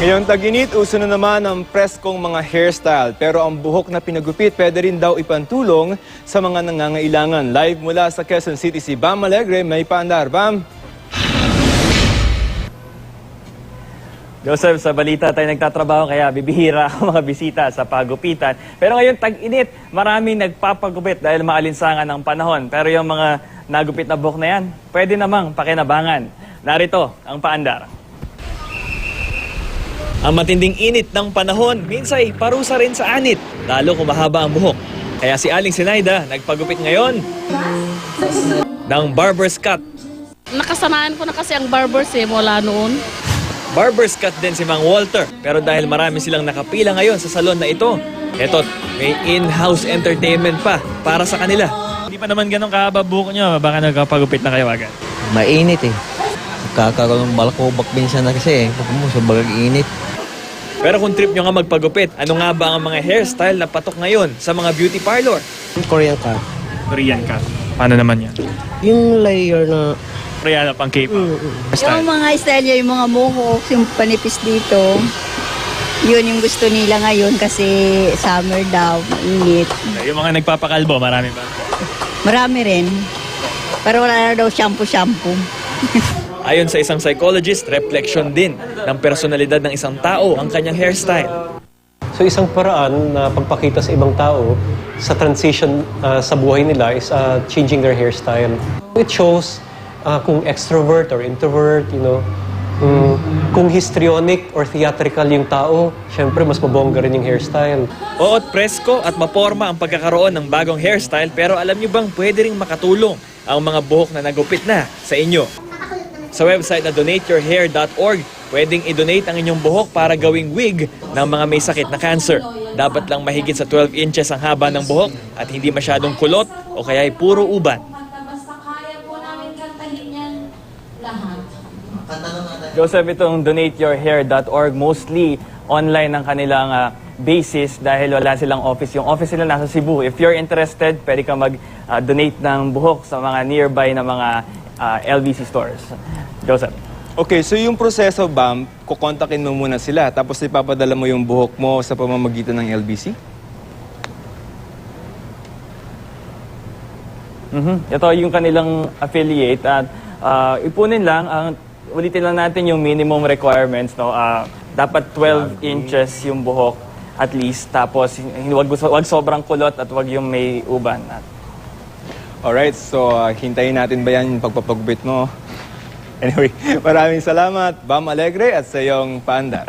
Ngayong tag-init, uso na naman ang preskong mga hairstyle. Pero ang buhok na pinagupit pwede rin daw ipantulong sa mga nangangailangan. Live mula sa Quezon City si Bam Alegre, may paandar. Bam! Joseph, sa balita tayo nagtatrabaho kaya bibihira ang mga bisita sa pagupitan. Pero ngayon tag-init, maraming nagpapagupit dahil maalinsangan ng panahon. Pero yung mga nagupit na buhok na yan, pwede namang pakinabangan. Narito ang paandar. Ang matinding init ng panahon, minsay parusa rin sa anit, lalo kung mahaba ang buhok. Kaya si Aling Sinaida nagpagupit ngayon ng barber's cut. Nakasanayan ko na kasi ang barbers mula noon. Barber's cut din si Mang Walter, pero dahil marami silang nakapila ngayon sa salon na ito, eto, may in-house entertainment pa para sa kanila. Hindi pa naman ganun kahaba buhok nyo, baka nagkapagupit na kayo agad. Mainit eh. Kakaroon ng balakobak minsan na kasi eh. Sobrang init. Pero kung trip nyo nga magpagupit, ano nga ba ang mga hairstyle na patok ngayon sa mga beauty parlor? Korean cut. Korean cut. Paano naman yan? Yung layer na... Korean pang K-pop. Yung mga style niya, yung mga mohawk, yung panipis dito, yun yung gusto nila ngayon kasi summer daw, init. Yung mga nagpapakalbo, marami ba? Marami rin. Pero wala na daw shampoo-shampoo. Ayon sa isang psychologist, reflection din ng personalidad ng isang tao ang kanyang hairstyle. So isang paraan na pagpakita sa ibang tao sa transition sa buhay nila is changing their hairstyle. It shows kung extrovert or introvert, you know. Kung histrionic or theatrical yung tao, syempre mas mabongga rin yung hairstyle. Oot presko at maporma ang pagkakaroon ng bagong hairstyle, pero alam niyo bang pwede ring makatulong ang mga buhok na nagupit na sa inyo? Sa website na donateyourhair.org, pwedeng i-donate ang inyong buhok para gawing wig ng mga may sakit na cancer. Dapat lang mahigit sa 12 inches ang haba ng buhok at hindi masyadong kulot o kaya ay puro uban. Basta kaya po namin kantahin yan lahat. Joseph, itong donateyourhair.org, mostly online ang kanilang basis dahil wala silang office. Yung office nila nasa Cebu. If you're interested, pwede ka mag-donate ng buhok sa mga nearby na mga LBC stores. Joseph. Okay, so yung proseso, Bam, kukontakin mo muna sila tapos ipapadala mo yung buhok mo sa pamamagitan ng LBC? Ito yung kanilang affiliate at ipunin lang, ulitin lang natin yung minimum requirements. No? Dapat 12 inches yung buhok at least, tapos wag sobrang kulot at wag yung may uban. Alright, so hintayin natin ba yan yung pagpapagupit mo? Anyway, maraming salamat, Bam Alegre, at sa iyong paandar.